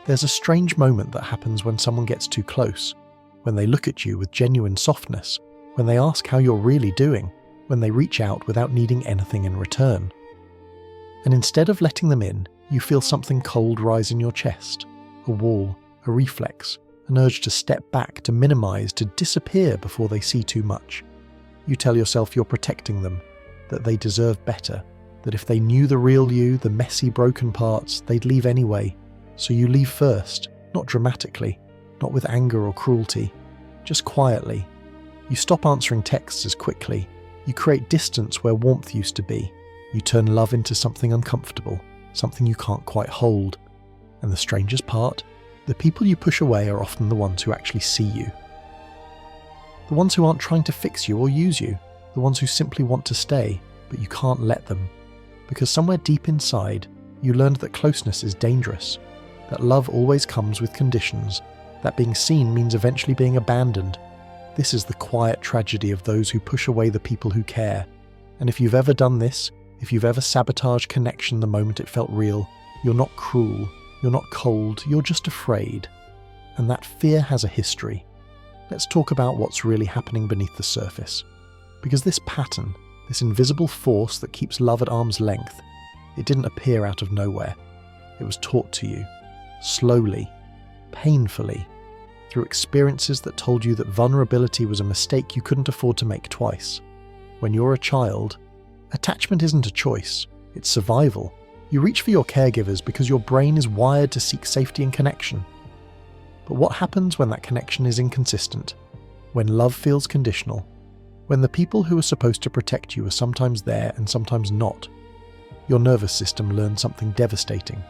There's a strange moment that happens when someone gets too close, when they look at you with genuine softness, when they ask how you're really doing, when they reach out without needing anything in return. And instead of letting them in, you feel something cold rise in your chest, a wall, a reflex, an urge to step back, to minimize, to disappear before they see too much. You tell yourself you're protecting them, that they deserve better, that if they knew the real you, the messy, broken parts, they'd leave anyway. So you leave first, not dramatically, not with anger or cruelty, just quietly. You stop answering texts as quickly. You create distance where warmth used to be. You turn love into something uncomfortable, something you can't quite hold. And the strangest part? The people you push away are often the ones who actually see you. The ones who aren't trying to fix you or use you. The ones who simply want to stay, but you can't let them. Because somewhere deep inside, you learned that closeness is dangerous, that love always comes with conditions, that being seen means eventually being abandoned. This is the quiet tragedy of those who push away the people who care. And if you've ever done this, if you've ever sabotaged connection the moment it felt real, you're not cruel, you're not cold, you're just afraid. And that fear has a history. Let's talk about what's really happening beneath the surface. Because this pattern, this invisible force that keeps love at arm's length, it didn't appear out of nowhere. It was taught to you, slowly, painfully, through experiences that told you that vulnerability was a mistake you couldn't afford to make twice. When you're a child, attachment isn't a choice, it's survival. You reach for your caregivers because your brain is wired to seek safety and connection. But what happens when that connection is inconsistent? When love feels conditional? When the people who are supposed to protect you are sometimes there and sometimes not? Your nervous system learns something devastating.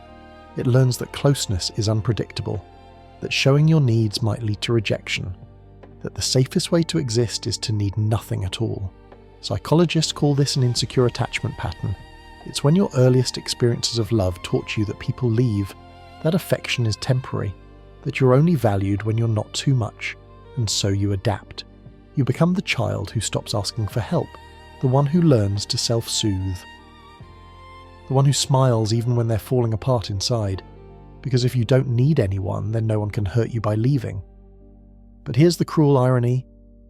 It learns that closeness is unpredictable, that showing your needs might lead to rejection, that the safest way to exist is to need nothing at all. Psychologists call this an insecure attachment pattern. It's when your earliest experiences of love taught you that people leave, that affection is temporary, that you're only valued when you're not too much, and so you adapt. You become the child who stops asking for help, the one who learns to self-soothe, the one who smiles even when they're falling apart inside, because if you don't need anyone, then no one can hurt you by leaving. But here's the cruel irony.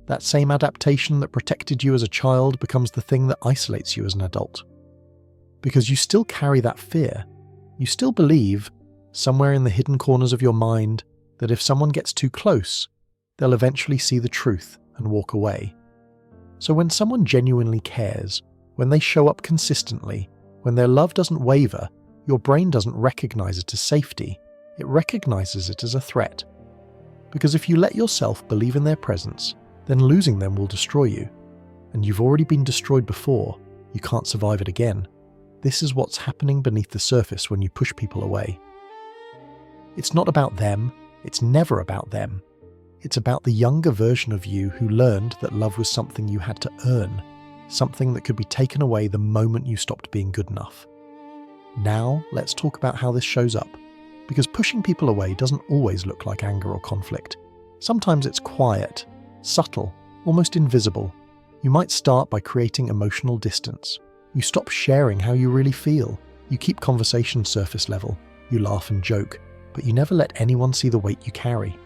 That same adaptation that protected you as a child becomes the thing that isolates you as an adult. Because you still carry that fear. You still believe, somewhere in the hidden corners of your mind, that if someone gets too close, they'll eventually see the truth and walk away. So when someone genuinely cares, when they show up consistently, when their love doesn't waver, your brain doesn't recognize it as safety, it recognizes it as a threat. Because if you let yourself believe in their presence, then losing them will destroy you. And you've already been destroyed before, you can't survive it again. This is what's happening beneath the surface when you push people away. It's not about them, it's never about them. It's about the younger version of you who learned that love was something you had to earn, something that could be taken away the moment you stopped being good enough. Now, let's talk about how this shows up, because pushing people away doesn't always look like anger or conflict. Sometimes it's quiet, subtle, almost invisible. You might start by creating emotional distance. You stop sharing how you really feel. You keep conversation surface level. You laugh and joke, but you never let anyone see the weight you carry.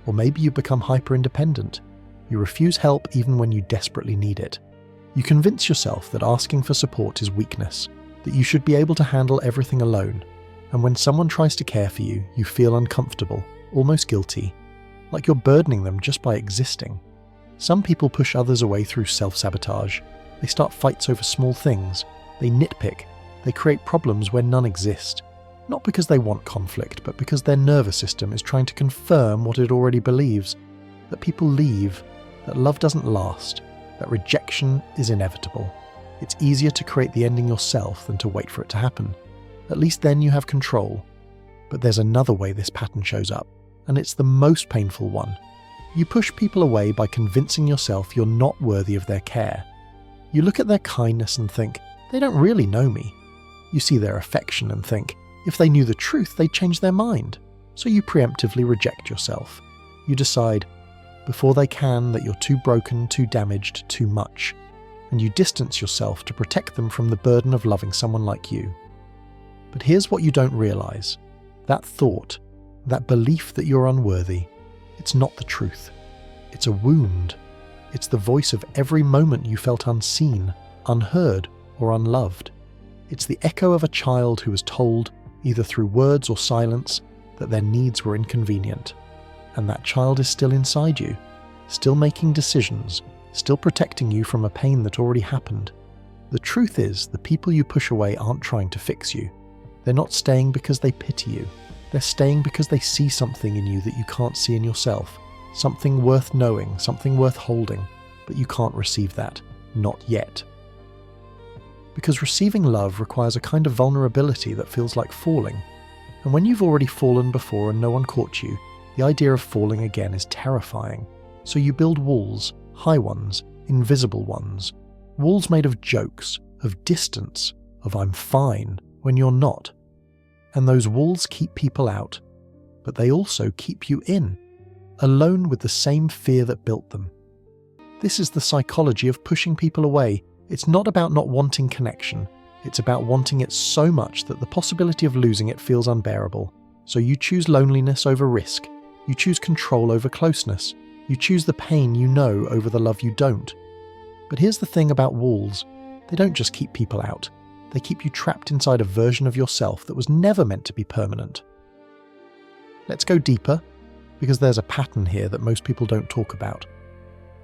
Or maybe you become hyper-independent. You refuse help even when you desperately need it. You convince yourself that asking for support is weakness, that you should be able to handle everything alone. And when someone tries to care for you, you feel uncomfortable, almost guilty, like you're burdening them just by existing. Some people push others away through self-sabotage. They start fights over small things. They nitpick. They create problems where none exist. Not because they want conflict, but because their nervous system is trying to confirm what it already believes, that people leave, that love doesn't last, that rejection is inevitable. It's easier to create the ending yourself than to wait for it to happen. At least then you have control. But there's another way this pattern shows up, and it's the most painful one. You push people away by convincing yourself you're not worthy of their care. You look at their kindness and think, they don't really know me. You see their affection and think, if they knew the truth, they'd change their mind. So you preemptively reject yourself. You decide, before they can, that you're too broken, too damaged, too much. And you distance yourself to protect them from the burden of loving someone like you. But here's what you don't realize. That thought, That belief that you're unworthy, it's not the truth. It's a wound. It's the voice of every moment you felt unseen, unheard, or unloved. It's the echo of a child who was told, either through words or silence, that their needs were inconvenient. And that child is still inside you, still making decisions, still protecting you from a pain that already happened. The truth is, the people you push away aren't trying to fix you. They're not staying because they pity you. They're staying because they see something in you that you can't see in yourself. Something worth knowing, something worth holding, but you can't receive that. Not yet. Because receiving love requires a kind of vulnerability that feels like falling. And when you've already fallen before and no one caught you, the idea of falling again is terrifying. So you build walls, high ones, invisible ones. Walls made of jokes, of distance, of I'm fine, when you're not. And those walls keep people out, but they also keep you in, alone with the same fear that built them. This is the psychology of pushing people away. It's not about not wanting connection. It's about wanting it so much that the possibility of losing it feels unbearable. So you choose loneliness over risk. You choose control over closeness. You choose the pain you know over the love you don't. But here's the thing about walls. They don't just keep people out. They keep you trapped inside a version of yourself that was never meant to be permanent. Let's go deeper, because there's a pattern here that most people don't talk about.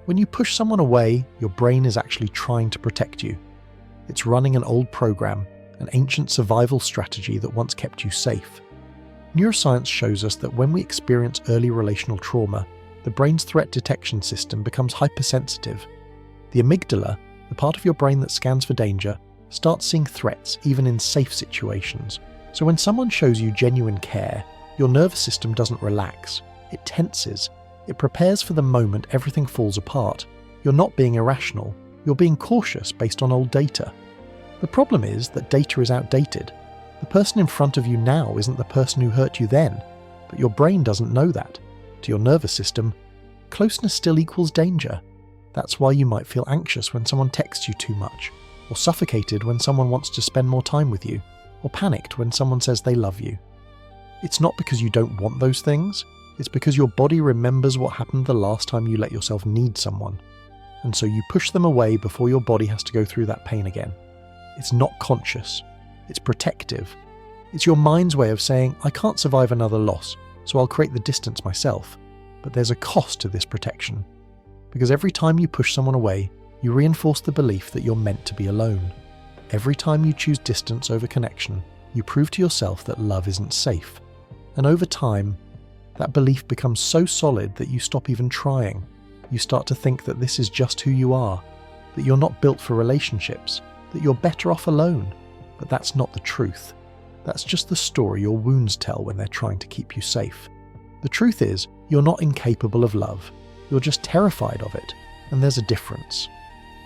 When you push someone away, your brain is actually trying to protect you. It's running an old program, an ancient survival strategy that once kept you safe. Neuroscience shows us that when we experience early relational trauma, the brain's threat detection system becomes hypersensitive. The amygdala, the part of your brain that scans for danger, starts seeing threats even in safe situations. So when someone shows you genuine care, your nervous system doesn't relax. It tenses. It prepares for the moment everything falls apart. You're not being irrational. You're being cautious based on old data. The problem is that data is outdated. The person in front of you now isn't the person who hurt you then, but your brain doesn't know that. To your nervous system, closeness still equals danger. That's why you might feel anxious when someone texts you too much, or suffocated when someone wants to spend more time with you, or panicked when someone says they love you. It's not because you don't want those things, it's because your body remembers what happened the last time you let yourself need someone, and so you push them away before your body has to go through that pain again. It's not conscious, it's protective. It's your mind's way of saying, I can't survive another loss, so I'll create the distance myself. But there's a cost to this protection, because every time you push someone away, you reinforce the belief that you're meant to be alone. Every time you choose distance over connection, you prove to yourself that love isn't safe. And over time, that belief becomes so solid that you stop even trying. You start to think that this is just who you are, that you're not built for relationships, that you're better off alone. But that's not the truth. That's just the story your wounds tell when they're trying to keep you safe. The truth is, you're not incapable of love. You're just terrified of it, and there's a difference.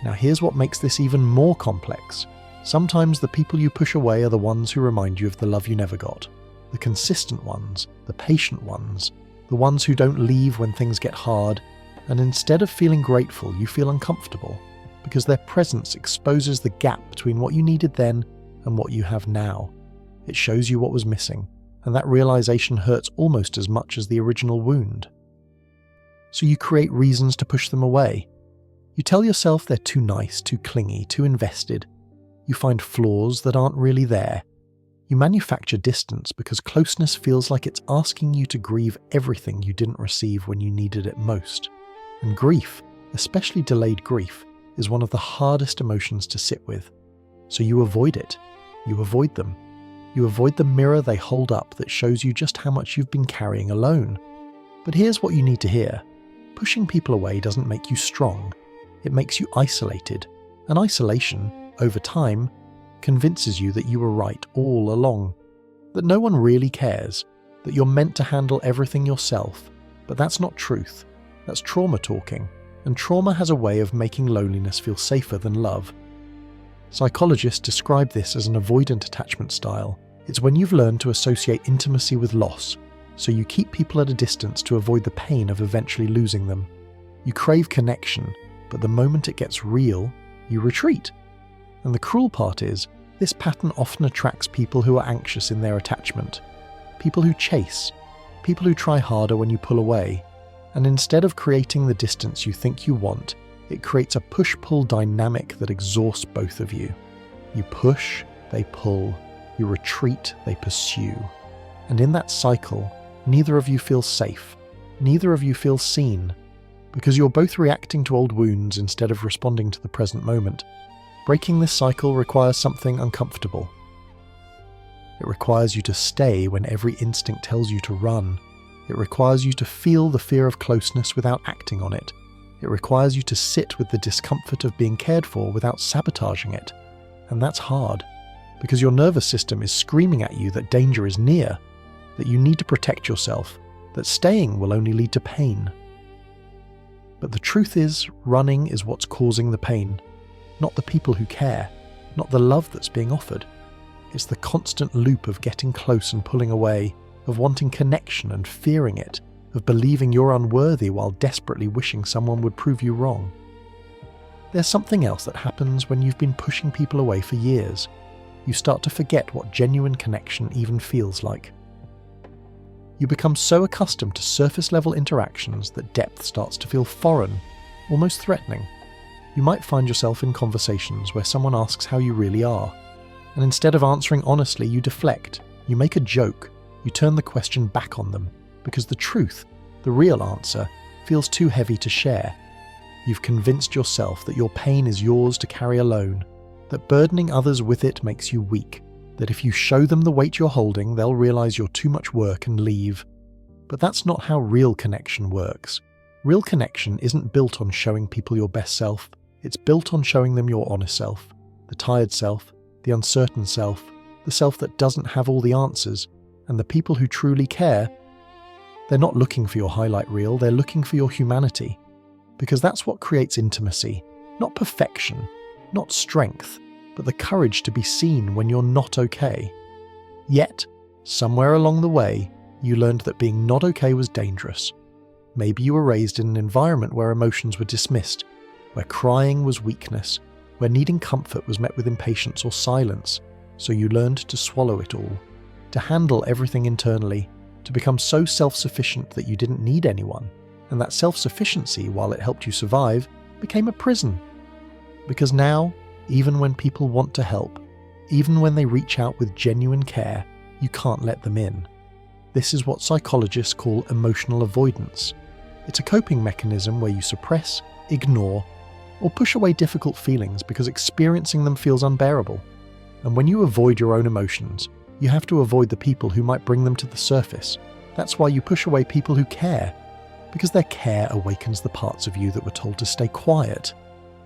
Now here's what makes this even more complex. Sometimes the people you push away are the ones who remind you of the love you never got. The consistent ones, the patient ones, the ones who don't leave when things get hard, and instead of feeling grateful, you feel uncomfortable, because their presence exposes the gap between what you needed then and what you have now. It shows you what was missing, and that realization hurts almost as much as the original wound. So you create reasons to push them away. You tell yourself they're too nice, too clingy, too invested. You find flaws that aren't really there. You manufacture distance because closeness feels like it's asking you to grieve everything you didn't receive when you needed it most. And grief, especially delayed grief, is one of the hardest emotions to sit with. So you avoid it. You avoid them. You avoid the mirror they hold up that shows you just how much you've been carrying alone. But here's what you need to hear. Pushing people away doesn't make you strong. It makes you isolated. And isolation, over time, convinces you that you were right all along. That no one really cares. That you're meant to handle everything yourself. But that's not truth. That's trauma talking. And trauma has a way of making loneliness feel safer than love. Psychologists describe this as an avoidant attachment style. It's when you've learned to associate intimacy with loss, so you keep people at a distance to avoid the pain of eventually losing them. You crave connection, but the moment it gets real, you retreat. And the cruel part is, this pattern often attracts people who are anxious in their attachment. People who chase. people who try harder when you pull away, and instead of creating the distance you think you want, it creates a push-pull dynamic that exhausts both of you. You push, they pull. You retreat, they pursue. And in that cycle, neither of you feels safe. Neither of you feels seen, because you're both reacting to old wounds instead of responding to the present moment. Breaking this cycle requires something uncomfortable. It requires you to stay when every instinct tells you to run. It requires you to feel the fear of closeness without acting on it. It requires you to sit with the discomfort of being cared for without sabotaging it. And that's hard, because your nervous system is screaming at you that danger is near, that you need to protect yourself, that staying will only lead to pain. But the truth is, running is what's causing the pain, not the people who care, not the love that's being offered. It's the constant loop of getting close and pulling away, of wanting connection and fearing it, of believing you're unworthy while desperately wishing someone would prove you wrong. There's something else that happens when you've been pushing people away for years. You start to forget what genuine connection even feels like. You become so accustomed to surface-level interactions that depth starts to feel foreign, almost threatening. You might find yourself in conversations where someone asks how you really are, and instead of answering honestly, you deflect, you make a joke, you turn the question back on them, because the truth, the real answer, feels too heavy to share. You've convinced yourself that your pain is yours to carry alone, that burdening others with it makes you weak, that if you show them the weight you're holding, they'll realize you're too much work and leave. But that's not how real connection works. Real connection isn't built on showing people your best self, it's built on showing them your honest self, the tired self, the uncertain self, the self that doesn't have all the answers, and the people who truly care, they're not looking for your highlight reel, they're looking for your humanity. Because that's what creates intimacy, not perfection, not strength, but the courage to be seen when you're not okay. Yet, somewhere along the way, you learned that being not okay was dangerous. Maybe you were raised in an environment where emotions were dismissed, where crying was weakness, where needing comfort was met with impatience or silence, so you learned to swallow it all, to handle everything internally, to become so self-sufficient that you didn't need anyone, and that self-sufficiency, while it helped you survive, became a prison. Because now, even when people want to help, even when they reach out with genuine care, you can't let them in. This is what psychologists call emotional avoidance. It's a coping mechanism where you suppress, ignore, or push away difficult feelings because experiencing them feels unbearable. And when you avoid your own emotions, you have to avoid the people who might bring them to the surface. That's why you push away people who care, because their care awakens the parts of you that were told to stay quiet.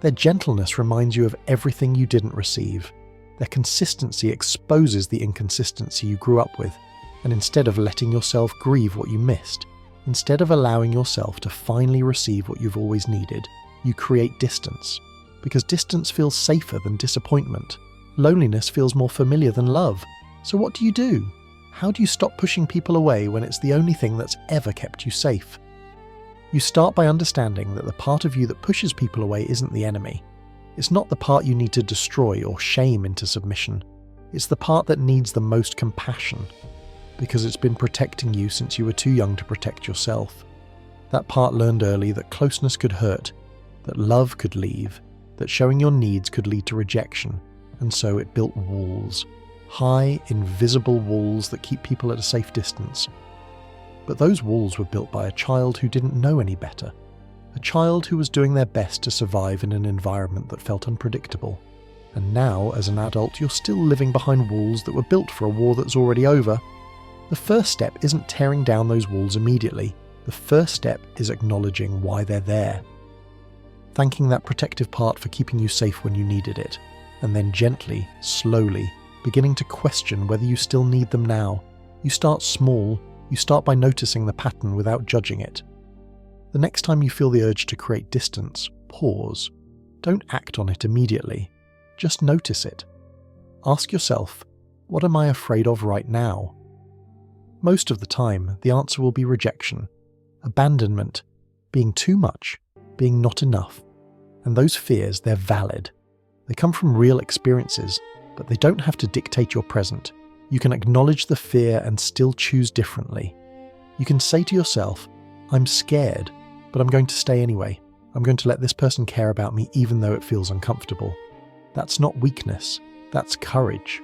Their gentleness reminds you of everything you didn't receive. Their consistency exposes the inconsistency you grew up with, and instead of letting yourself grieve what you missed, instead of allowing yourself to finally receive what you've always needed, you create distance. Because distance feels safer than disappointment. Loneliness feels more familiar than love. So what do? How do you stop pushing people away when it's the only thing that's ever kept you safe? You start by understanding that the part of you that pushes people away isn't the enemy. It's not the part you need to destroy or shame into submission. It's the part that needs the most compassion, because it's been protecting you since you were too young to protect yourself. That part learned early that closeness could hurt, that love could leave, that showing your needs could lead to rejection, and so it built walls. High, invisible walls that keep people at a safe distance. But those walls were built by a child who didn't know any better. A child who was doing their best to survive in an environment that felt unpredictable. And now, as an adult, you're still living behind walls that were built for a war that's already over. The first step isn't tearing down those walls immediately. The first step is acknowledging why they're there. Thanking that protective part for keeping you safe when you needed it. And then gently, slowly, beginning to question whether you still need them now. You start small. You start by noticing the pattern without judging it. The next time you feel the urge to create distance, pause. Don't act on it immediately. Just notice it. Ask yourself, what am I afraid of right now? Most of the time, the answer will be rejection, abandonment, being too much, being not enough. And those fears, they're valid. They come from real experiences, but they don't have to dictate your present. You can acknowledge the fear and still choose differently. You can say to yourself, I'm scared, but I'm going to stay anyway. I'm going to let this person care about me even though it feels uncomfortable. That's not weakness, that's courage.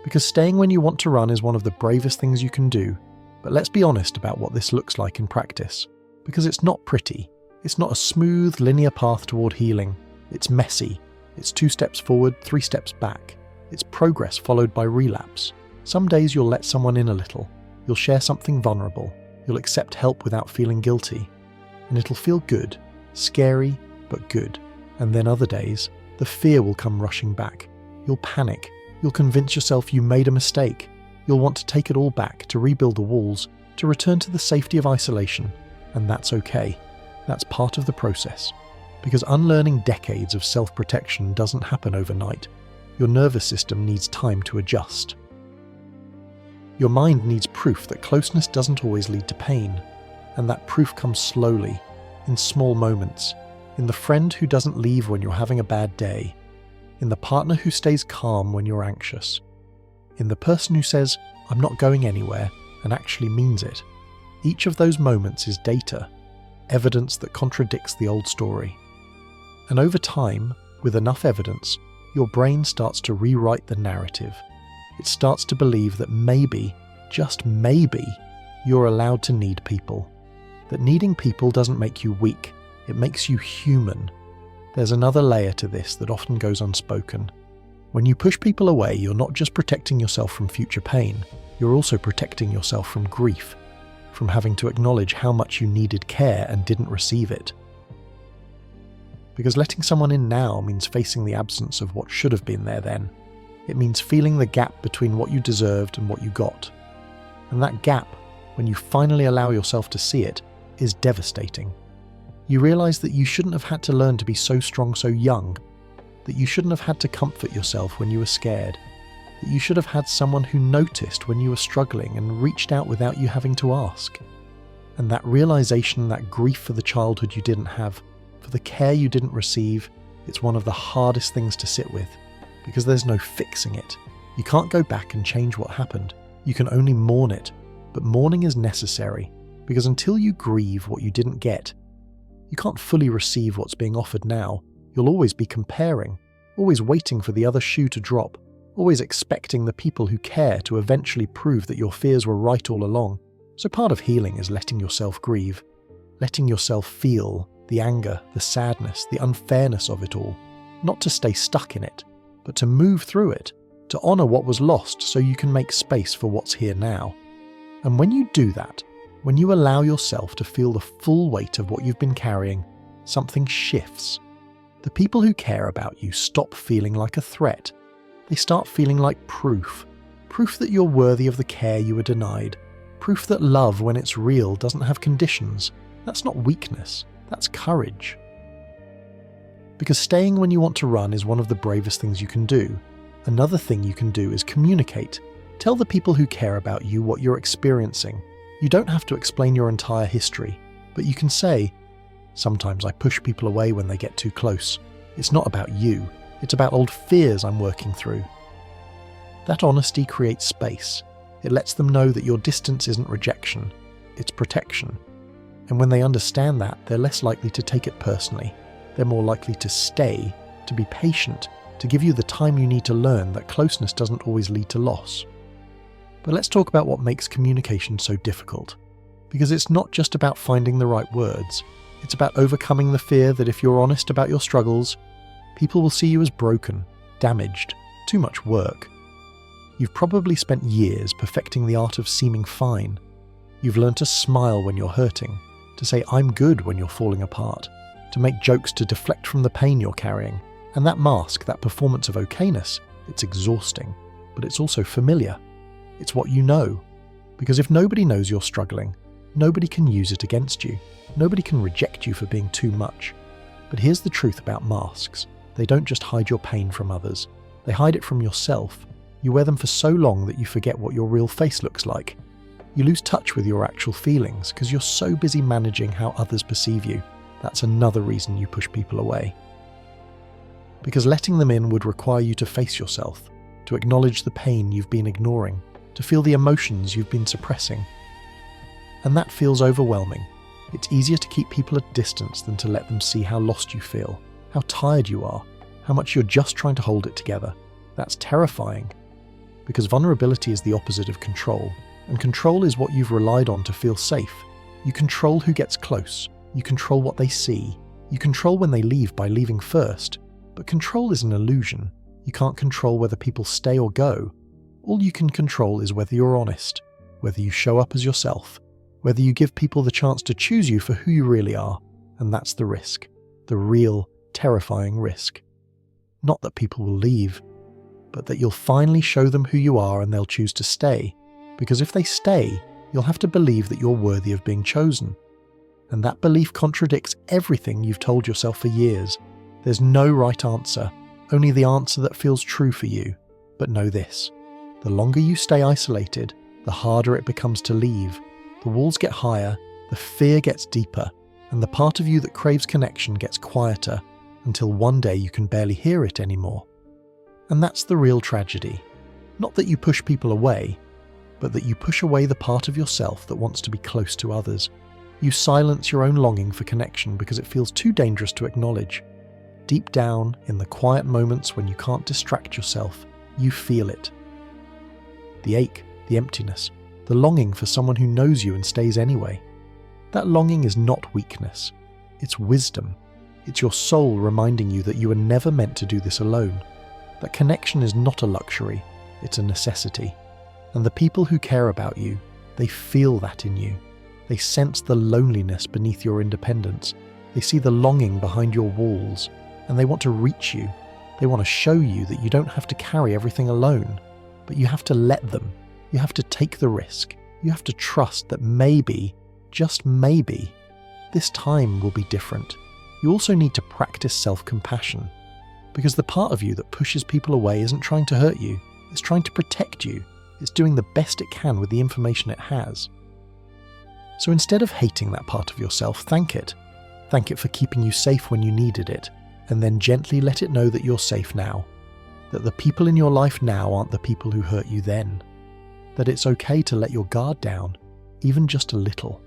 Because staying when you want to run is one of the bravest things you can do, but let's be honest about what this looks like in practice. Because it's not pretty. It's not a smooth, linear path toward healing. It's messy. It's 2 steps forward, 3 steps back. It's progress followed by relapse. Some days you'll let someone in a little. You'll share something vulnerable. You'll accept help without feeling guilty. And it'll feel good. Scary, but good. And then other days, the fear will come rushing back. You'll panic. You'll convince yourself you made a mistake. You'll want to take it all back, to rebuild the walls, to return to the safety of isolation. And that's okay. That's part of the process. Because unlearning decades of self-protection doesn't happen overnight. Your nervous system needs time to adjust. Your mind needs proof that closeness doesn't always lead to pain. And that proof comes slowly, in small moments, in the friend who doesn't leave when you're having a bad day, in the partner who stays calm when you're anxious, in the person who says, I'm not going anywhere, and actually means it. Each of those moments is data, evidence that contradicts the old story. And over time, with enough evidence, your brain starts to rewrite the narrative. It starts to believe that maybe, just maybe, you're allowed to need people. That needing people doesn't make you weak, it makes you human. There's another layer to this that often goes unspoken. When you push people away, you're not just protecting yourself from future pain, you're also protecting yourself from grief, from having to acknowledge how much you needed care and didn't receive it. Because letting someone in now means facing the absence of what should have been there then. It means feeling the gap between what you deserved and what you got. And that gap, when you finally allow yourself to see it, is devastating. You realize that you shouldn't have had to learn to be so strong so young, that you shouldn't have had to comfort yourself when you were scared, that you should have had someone who noticed when you were struggling and reached out without you having to ask. And that realization, that grief for the childhood you didn't have, for the care you didn't receive, it's one of the hardest things to sit with, because there's no fixing it. You can't go back and change what happened. You can only mourn it, but mourning is necessary, because until you grieve what you didn't get, you can't fully receive what's being offered now. You'll always be comparing, always waiting for the other shoe to drop, always expecting the people who care to eventually prove that your fears were right all along. So part of healing is letting yourself grieve, letting yourself feel the anger, the sadness, the unfairness of it all, not to stay stuck in it, but to move through it, to honour what was lost so you can make space for what's here now. And when you do that, when you allow yourself to feel the full weight of what you've been carrying, something shifts. The people who care about you stop feeling like a threat. They start feeling like proof that you're worthy of the care you were denied, proof that love, when it's real, doesn't have conditions. That's not weakness, that's courage. Because staying when you want to run is one of the bravest things you can do. Another thing you can do is communicate. Tell the people who care about you what you're experiencing. You don't have to explain your entire history, but you can say, sometimes I push people away when they get too close. It's not about you, it's about old fears I'm working through. That honesty creates space. It lets them know that your distance isn't rejection, it's protection. And when they understand that, they're less likely to take it personally. They're more likely to stay, to be patient, to give you the time you need to learn that closeness doesn't always lead to loss. But let's talk about what makes communication so difficult. Because it's not just about finding the right words. It's about overcoming the fear that if you're honest about your struggles, people will see you as broken, damaged, too much work. You've probably spent years perfecting the art of seeming fine. You've learned to smile when you're hurting, to say I'm good when you're falling apart, to make jokes to deflect from the pain you're carrying. And that mask, that performance of okayness, it's exhausting, but it's also familiar. It's what you know. Because if nobody knows you're struggling, nobody can use it against you. Nobody can reject you for being too much. But here's the truth about masks. They don't just hide your pain from others. They hide it from yourself. You wear them for so long that you forget what your real face looks like. You lose touch with your actual feelings because you're so busy managing how others perceive you. That's another reason you push people away. Because letting them in would require you to face yourself, to acknowledge the pain you've been ignoring, to feel the emotions you've been suppressing. And that feels overwhelming. It's easier to keep people at distance than to let them see how lost you feel, how tired you are, how much you're just trying to hold it together. That's terrifying. Because vulnerability is the opposite of control, and control is what you've relied on to feel safe. You control who gets close, you control what they see, you control when they leave by leaving first. But control is an illusion. You can't control whether people stay or go. All you can control is whether you're honest, whether you show up as yourself, whether you give people the chance to choose you for who you really are. And that's the risk, the real, terrifying risk. Not that people will leave, but that you'll finally show them who you are and they'll choose to stay. Because if they stay, you'll have to believe that you're worthy of being chosen. And that belief contradicts everything you've told yourself for years. There's no right answer, only the answer that feels true for you. But know this, the longer you stay isolated, the harder it becomes to leave. The walls get higher, the fear gets deeper, and the part of you that craves connection gets quieter, until one day you can barely hear it anymore. And that's the real tragedy. Not that you push people away, but that you push away the part of yourself that wants to be close to others. You silence your own longing for connection because it feels too dangerous to acknowledge. Deep down, in the quiet moments when you can't distract yourself, you feel it. The ache, the emptiness, the longing for someone who knows you and stays anyway. That longing is not weakness. It's wisdom. It's your soul reminding you that you were never meant to do this alone. That connection is not a luxury, it's a necessity. And the people who care about you, they feel that in you. They sense the loneliness beneath your independence. They see the longing behind your walls, and they want to reach you. They want to show you that you don't have to carry everything alone, but you have to let them. You have to take the risk. You have to trust that maybe, just maybe, this time will be different. You also need to practice self-compassion, because the part of you that pushes people away isn't trying to hurt you. It's trying to protect you. It's doing the best it can with the information it has. So instead of hating that part of yourself, thank it. Thank it for keeping you safe when you needed it, and then gently let it know that you're safe now. That the people in your life now aren't the people who hurt you then. That it's okay to let your guard down, even just a little.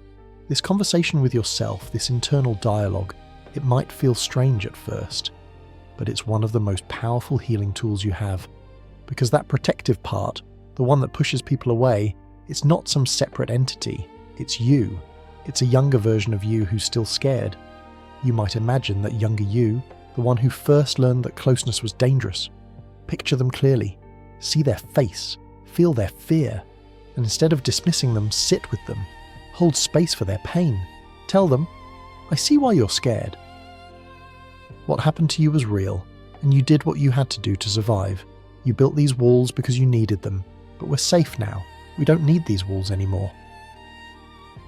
This conversation with yourself, this internal dialogue, it might feel strange at first, but it's one of the most powerful healing tools you have. Because that protective part, the one that pushes people away, it's not some separate entity. It's you. It's a younger version of you who's still scared. You might imagine that younger you, the one who first learned that closeness was dangerous. Picture them clearly. See their face. Feel their fear. And instead of dismissing them, sit with them. Hold space for their pain. Tell them, I see why you're scared. What happened to you was real, and you did what you had to do to survive. You built these walls because you needed them, but we're safe now. We don't need these walls anymore.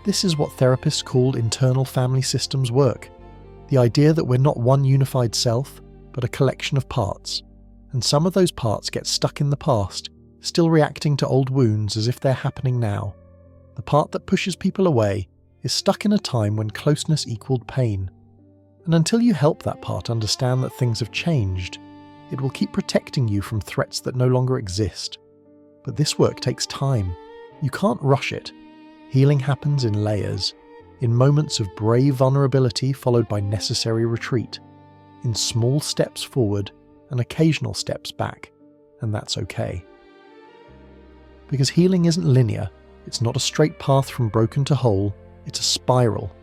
This is what therapists call internal family systems work. The idea that we're not one unified self, but a collection of parts. And some of those parts get stuck in the past, still reacting to old wounds as if they're happening now. The part that pushes people away is stuck in a time when closeness equaled pain. And until you help that part understand that things have changed, it will keep protecting you from threats that no longer exist. But this work takes time. You can't rush it. Healing happens in layers, in moments of brave vulnerability followed by necessary retreat, in small steps forward and occasional steps back, and that's okay. Because healing isn't linear, it's not a straight path from broken to whole, it's a spiral.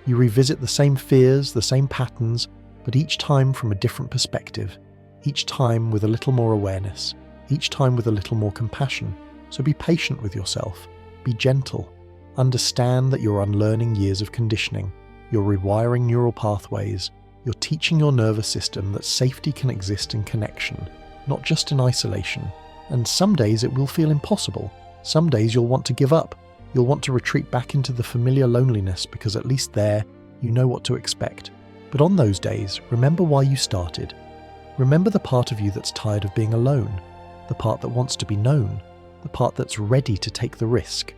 You revisit the same fears, the same patterns, but each time from a different perspective, each time with a little more awareness, each time with a little more compassion. So be patient with yourself, be gentle. Understand that you're unlearning years of conditioning, you're rewiring neural pathways, you're teaching your nervous system that safety can exist in connection, not just in isolation. And some days it will feel impossible. Some days you'll want to give up. You'll want to retreat back into the familiar loneliness because at least there, you know what to expect. But on those days, remember why you started. Remember the part of you that's tired of being alone, the part that wants to be known, the part that's ready to take the risk.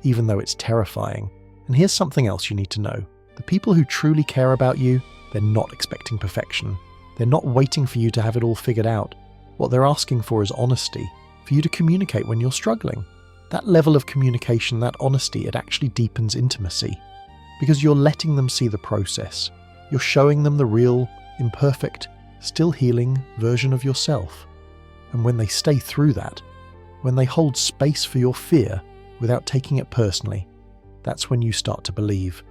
Even though it's terrifying. And here's something else you need to know. The people who truly care about you, they're not expecting perfection. They're not waiting for you to have it all figured out. What they're asking for is honesty, for you to communicate when you're struggling. That level of communication, that honesty, it actually deepens intimacy because you're letting them see the process. You're showing them the real, imperfect, still healing version of yourself. And when they stay through that, when they hold space for your fear without taking it personally, that's when you start to believe.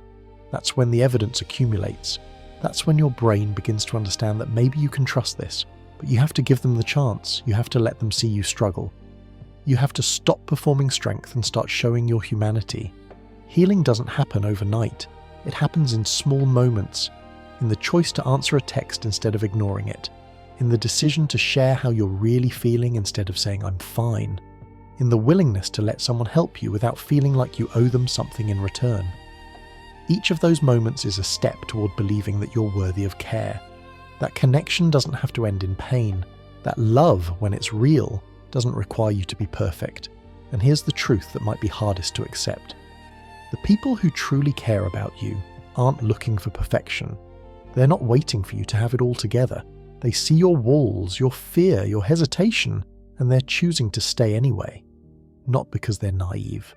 That's when the evidence accumulates. That's when your brain begins to understand that maybe you can trust this, but you have to give them the chance. You have to let them see you struggle. You have to stop performing strength and start showing your humanity. Healing doesn't happen overnight. It happens in small moments, in the choice to answer a text instead of ignoring it, in the decision to share how you're really feeling instead of saying I'm fine, in the willingness to let someone help you without feeling like you owe them something in return. Each of those moments is a step toward believing that you're worthy of care. That connection doesn't have to end in pain. That love, when it's real, doesn't require you to be perfect. And here's the truth that might be hardest to accept. The people who truly care about you aren't looking for perfection. They're not waiting for you to have it all together. They see your walls, your fear, your hesitation, and they're choosing to stay anyway. Not because they're naive.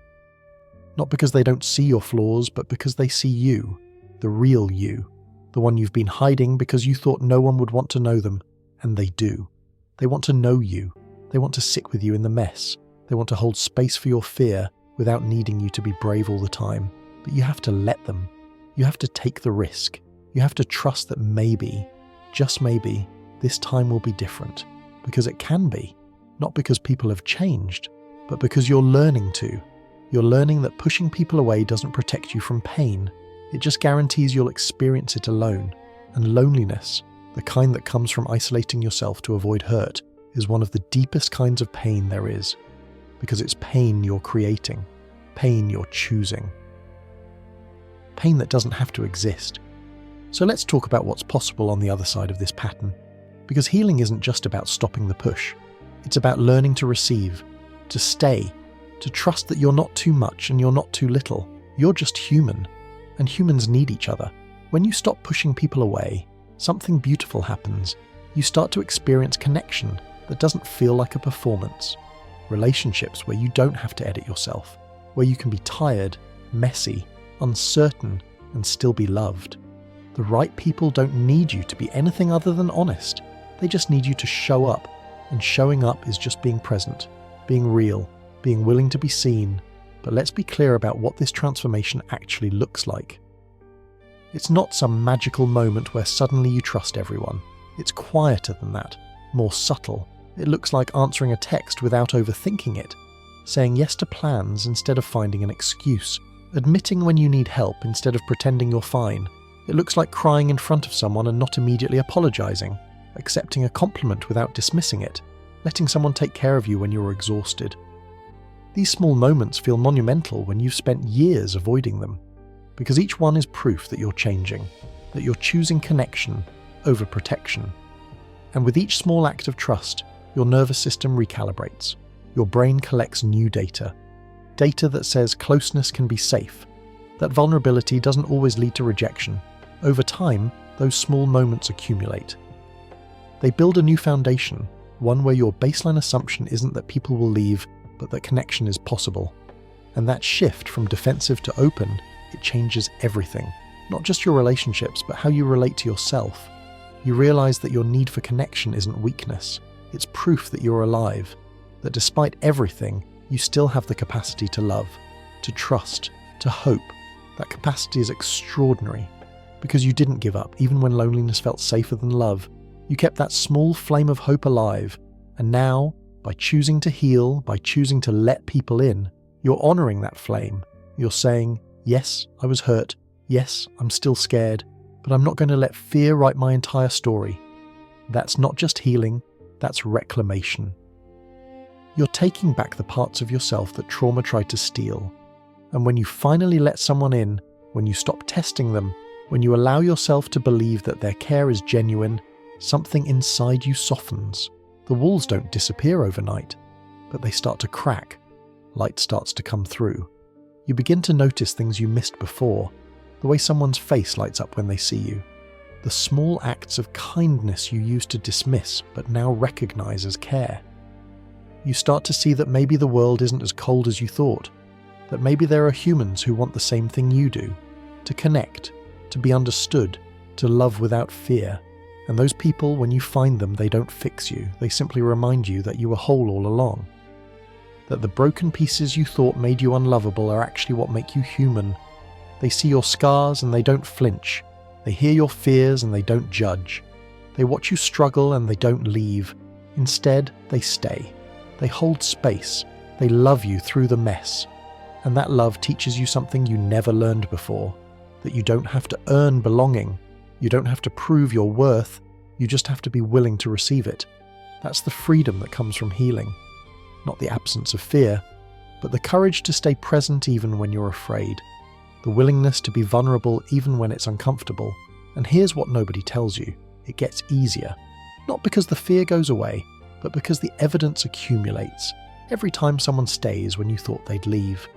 Not because they don't see your flaws, but because they see you, the real you, the one you've been hiding because you thought no one would want to know them, and they do. They want to know you. They want to sit with you in the mess. They want to hold space for your fear without needing you to be brave all the time. But you have to let them. You have to take the risk. You have to trust that maybe, just maybe, this time will be different. Because it can be. Not because people have changed, but because you're learning to. You're learning that pushing people away doesn't protect you from pain. It just guarantees you'll experience it alone. And loneliness, the kind that comes from isolating yourself to avoid hurt, is one of the deepest kinds of pain there is. Because it's pain you're creating. Pain you're choosing. Pain that doesn't have to exist. So let's talk about what's possible on the other side of this pattern. Because healing isn't just about stopping the push. It's about learning to receive, to stay, to trust that you're not too much and you're not too little. You're just human, and humans need each other. When you stop pushing people away, something beautiful happens. You start to experience connection that doesn't feel like a performance. Relationships where you don't have to edit yourself, where you can be tired, messy, uncertain, and still be loved. The right people don't need you to be anything other than honest. They just need you to show up, and showing up is just being present, being real, being willing to be seen. But let's be clear about what this transformation actually looks like. It's not some magical moment where suddenly you trust everyone. It's quieter than that, more subtle. It looks like answering a text without overthinking it, saying yes to plans instead of finding an excuse, admitting when you need help instead of pretending you're fine. It looks like crying in front of someone and not immediately apologizing, accepting a compliment without dismissing it, letting someone take care of you when you're exhausted. These small moments feel monumental when you've spent years avoiding them, because each one is proof that you're changing, that you're choosing connection over protection. And with each small act of trust, your nervous system recalibrates. Your brain collects new data. Data that says closeness can be safe, that vulnerability doesn't always lead to rejection. Over time, those small moments accumulate. They build a new foundation, one where your baseline assumption isn't that people will leave, but that connection is possible. And that shift from defensive to open, it changes everything. Not just your relationships, but how you relate to yourself. You realize that your need for connection isn't weakness. It's proof that you're alive, that despite everything, you still have the capacity to love, to trust, to hope. That capacity is extraordinary, because you didn't give up, even when loneliness felt safer than love. You kept that small flame of hope alive, and now, by choosing to heal, by choosing to let people in, you're honoring that flame. You're saying, yes, I was hurt. Yes, I'm still scared, but I'm not going to let fear write my entire story. That's not just healing, that's reclamation. You're taking back the parts of yourself that trauma tried to steal. And when you finally let someone in, when you stop testing them, when you allow yourself to believe that their care is genuine, something inside you softens. The walls don't disappear overnight, but they start to crack. Light starts to come through. You begin to notice things you missed before, the way someone's face lights up when they see you, the small acts of kindness you used to dismiss but now recognize as care. You start to see that maybe the world isn't as cold as you thought, that maybe there are humans who want the same thing you do, to connect, to be understood, to love without fear. And those people, when you find them, they don't fix you, they simply remind you that you were whole all along. That the broken pieces you thought made you unlovable are actually what make you human. They see your scars and they don't flinch. They hear your fears and they don't judge. They watch you struggle and they don't leave. Instead, they stay. They hold space. They love you through the mess. And that love teaches you something you never learned before, that you don't have to earn belonging. You don't have to prove your worth. You just have to be willing to receive it. That's the freedom that comes from healing. Not the absence of fear, but the courage to stay present even when you're afraid. The willingness to be vulnerable even when it's uncomfortable. And here's what nobody tells you. It gets easier. Not because the fear goes away, but because the evidence accumulates. Every time someone stays when you thought they'd leave.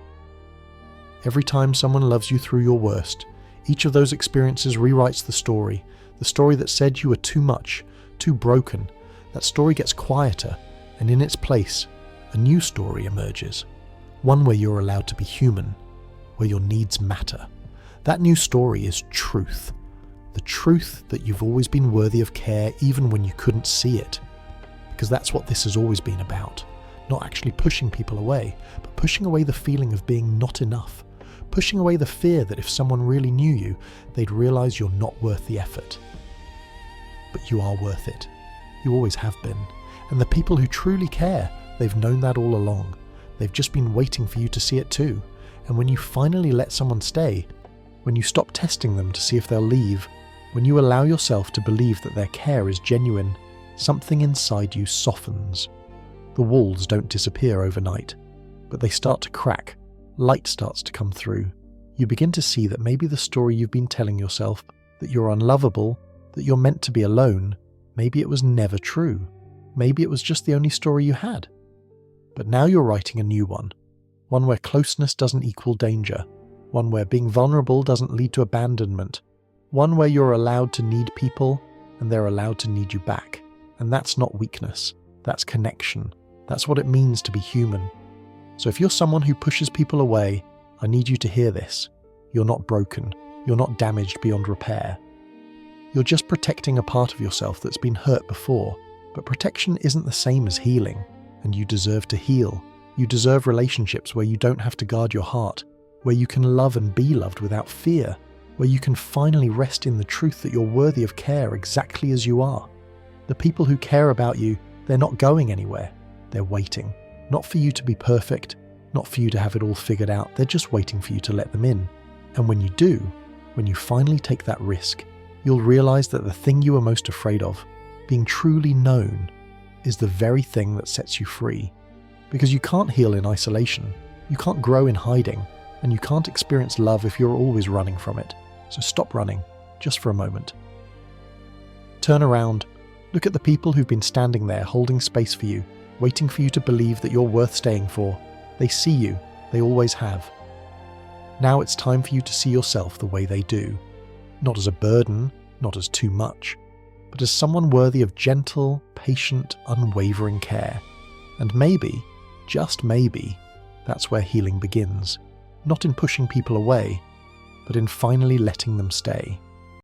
Every time someone loves you through your worst, each of those experiences rewrites the story that said you were too much, too broken. That story gets quieter, and in its place, a new story emerges. One where you're allowed to be human, where your needs matter. That new story is truth. The truth that you've always been worthy of care even when you couldn't see it. Because that's what this has always been about. Not actually pushing people away, but pushing away the feeling of being not enough. Pushing away the fear that if someone really knew you, they'd realize you're not worth the effort. But you are worth it. You always have been. And the people who truly care, they've known that all along. They've just been waiting for you to see it too. And when you finally let someone stay, when you stop testing them to see if they'll leave, when you allow yourself to believe that their care is genuine, something inside you softens. The walls don't disappear overnight, but they start to crack. Light starts to come through. You begin to see that maybe the story you've been telling yourself, that you're unlovable, that you're meant to be alone, maybe it was never true. Maybe it was just the only story you had. But now you're writing a new one where closeness doesn't equal danger, one where being vulnerable doesn't lead to abandonment, one where you're allowed to need people and they're allowed to need you back. And that's not weakness, that's connection. That's what it means to be human. So if you're someone who pushes people away, I need you to hear this. You're not broken. You're not damaged beyond repair. You're just protecting a part of yourself that's been hurt before. But protection isn't the same as healing, and you deserve to heal. You deserve relationships where you don't have to guard your heart, where you can love and be loved without fear, where you can finally rest in the truth that you're worthy of care exactly as you are. The people who care about you, they're not going anywhere. They're waiting. Not for you to be perfect, not for you to have it all figured out, they're just waiting for you to let them in. And when you do, when you finally take that risk, you'll realize that the thing you were most afraid of, being truly known, is the very thing that sets you free. Because you can't heal in isolation, you can't grow in hiding, and you can't experience love if you're always running from it. So stop running, just for a moment. Turn around, look at the people who've been standing there holding space for you, waiting for you to believe that you're worth staying for. They see you, they always have. Now it's time for you to see yourself the way they do. Not as a burden, not as too much, but as someone worthy of gentle, patient, unwavering care. And maybe, just maybe, that's where healing begins. Not in pushing people away, but in finally letting them stay.